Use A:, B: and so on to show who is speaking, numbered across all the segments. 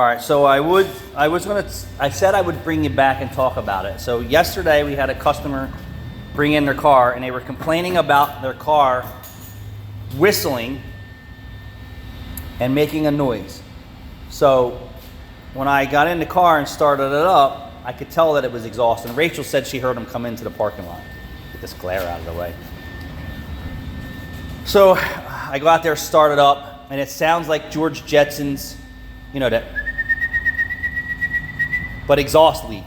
A: All right, so I said I would bring you back and talk about it. So yesterday we had a customer bring in their car and they were complaining about their car whistling and making a noise. So when I got in the car and started it up, I could tell that it was exhaust. And Rachel said she heard him come into the parking lot. Get this glare out of the way. So I go out there, start it up, and it sounds like George Jetson's, that, but exhaust leak.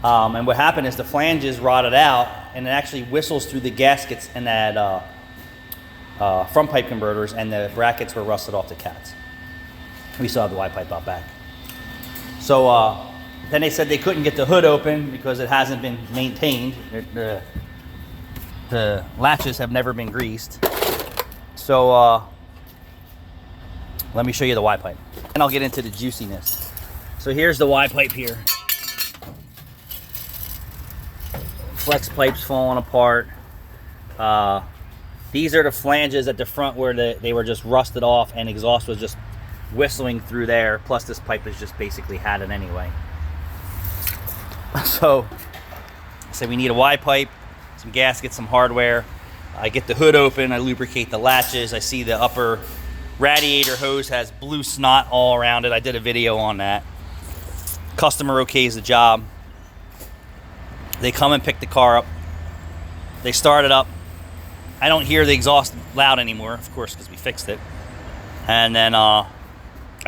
A: And what happened is the flanges rotted out, and it actually whistles through the gaskets and that front pipe converters, and the brackets were rusted off the cats. We still have the Y pipe out back. So then they said they couldn't get the hood open because it hasn't been maintained. The latches have never been greased. So let me show you the Y pipe, and I'll get into the juiciness. So here's the Y pipe here. Flex pipes falling apart. These are the flanges at the front where they were just rusted off and exhaust was just whistling through there. Plus this pipe is just basically had it anyway. So I said we need a Y pipe, some gaskets, some hardware. I get the hood open, I lubricate the latches. I see the upper radiator hose has blue snot all around it. I did a video on that. Customer okays the job. They come and pick the car up. They start it up. I don't hear the exhaust loud anymore, of course, because we fixed it. And then I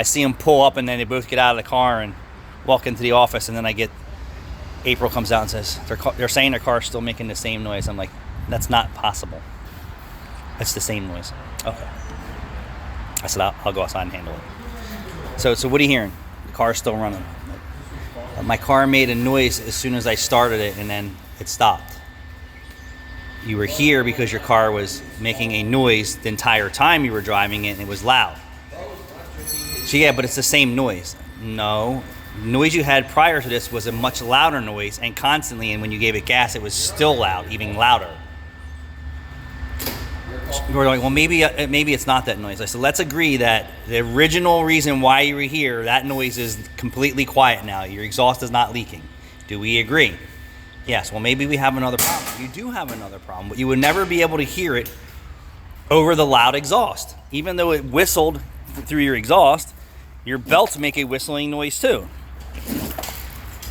A: see them pull up, and then they both get out of the car and walk into the office. And then I get April comes out and says they're saying their car's still making the same noise. I'm like, that's not possible. It's the same noise. Okay. I said I'll go outside and handle it. So what are you hearing? The car's still running. My car made a noise as soon as I started it, and then it stopped. You were here because your car was making a noise the entire time you were driving it, and it was loud. So yeah, but it's the same noise. No, the noise you had prior to this was a much louder noise, and constantly, and when you gave it gas, it was still loud, even louder. We're like, well, maybe it's not that noise. I said, let's agree that the original reason why you were here, that noise is completely quiet now. Your exhaust is not leaking. Do we agree? Yes. Well, maybe we have another problem. You do have another problem, but you would never be able to hear it over the loud exhaust. Even though it whistled through your exhaust, your belts make a whistling noise too.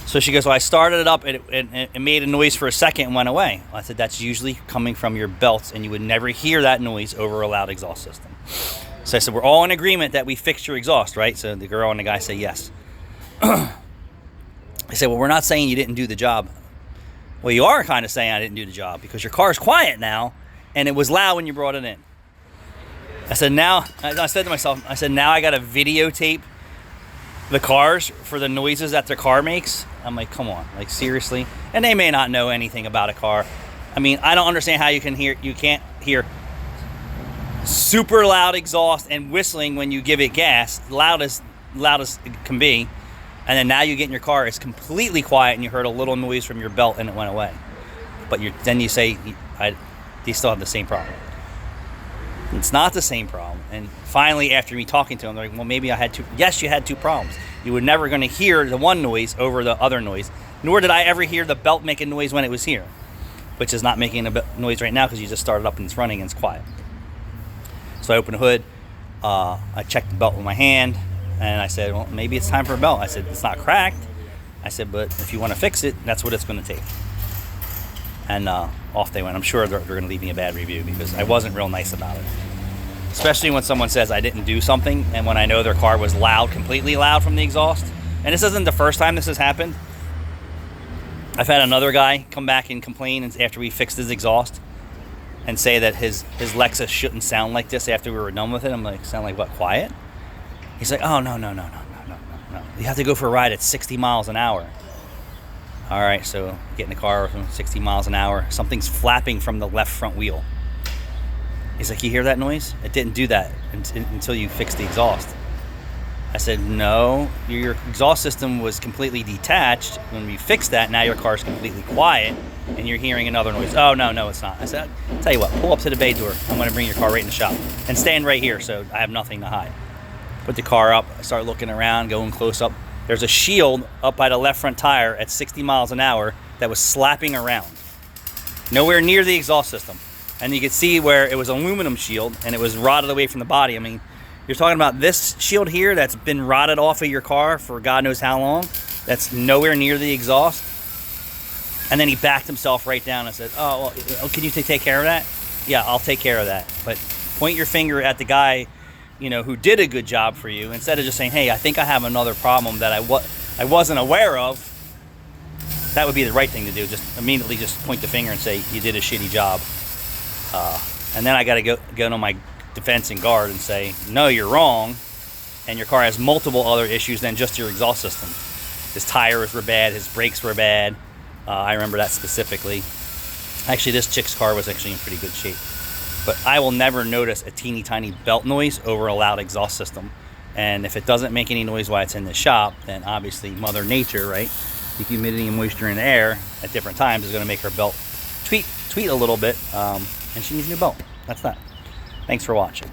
A: So she goes, well, I started it up and it made a noise for a second and went away. I said, that's usually coming from your belts, and you would never hear that noise over a loud exhaust system. So I said, we're all in agreement that we fixed your exhaust, right? So the girl and the guy say yes. I said, well, we're not saying you didn't do the job. Well, you are kind of saying I didn't do the job because your car's quiet now, and it was loud when you brought it in. I said, now I said to myself, now I got to videotape the cars for the noises that their car makes. I'm like, come on, like seriously? And they may not know anything about a car. I mean, I don't understand how you can't hear super loud exhaust and whistling when you give it gas, loud as it can be, and then now you get in your car, it's completely quiet, and you heard a little noise from your belt and it went away. But then you say, they still have the same problem. It's not the same problem. And finally, after me talking to them, they're like, well, maybe I had two. Yes, you had two problems. You were never going to hear the one noise over the other noise, nor did I ever hear the belt make a noise when it was here, which is not making a noise right now because you just started up and it's running and it's quiet. So I opened the hood. I checked the belt with my hand, and I said, well, maybe it's time for a belt. I said, it's not cracked. I said, but if you want to fix it, that's what it's going to take. And off they went. I'm sure they're going to leave me a bad review because I wasn't real nice about it. Especially when someone says I didn't do something, and when I know their car was loud, completely loud from the exhaust. And this isn't the first time this has happened. I've had another guy come back and complain after we fixed his exhaust and say that his Lexus shouldn't sound like this after we were done with it. I'm like, sound like what, quiet? He's like, oh, no. You have to go for a ride at 60 miles an hour. All right, so get in the car from 60 miles an hour. Something's flapping from the left front wheel. He's like, you hear that noise? It didn't do that until you fixed the exhaust. I said, no, your exhaust system was completely detached. When we fixed that, now your car's completely quiet, and you're hearing another noise. Oh, no, it's not. I said, I'll tell you what, pull up to the bay door. I'm going to bring your car right in the shop. And stand right here so I have nothing to hide. Put the car up, I start looking around, going close up. There's a shield up by the left front tire at 60 miles an hour that was slapping around. Nowhere near the exhaust system. And you could see where it was an aluminum shield and it was rotted away from the body. I mean, you're talking about this shield here that's been rotted off of your car for God knows how long. That's nowhere near the exhaust. And then he backed himself right down and said, oh, well, can you take care of that? Yeah, I'll take care of that. But point your finger at the guy, you know, who did a good job for you, instead of just saying, hey, I think I have another problem that I wasn't aware of. That would be the right thing to do. Just immediately just point the finger and say, you did a shitty job. And then I got to go on my defense and guard and say, no, you're wrong. And your car has multiple other issues than just your exhaust system. His tires were bad. His brakes were bad. I remember that specifically. Actually, this chick's car was actually in pretty good shape. But I will never notice a teeny tiny belt noise over a loud exhaust system. And if it doesn't make any noise while it's in the shop, then obviously Mother Nature, right? The humidity and moisture in the air at different times is going to make her belt tweet a little bit. And she needs a new belt. That's that. Thanks for watching.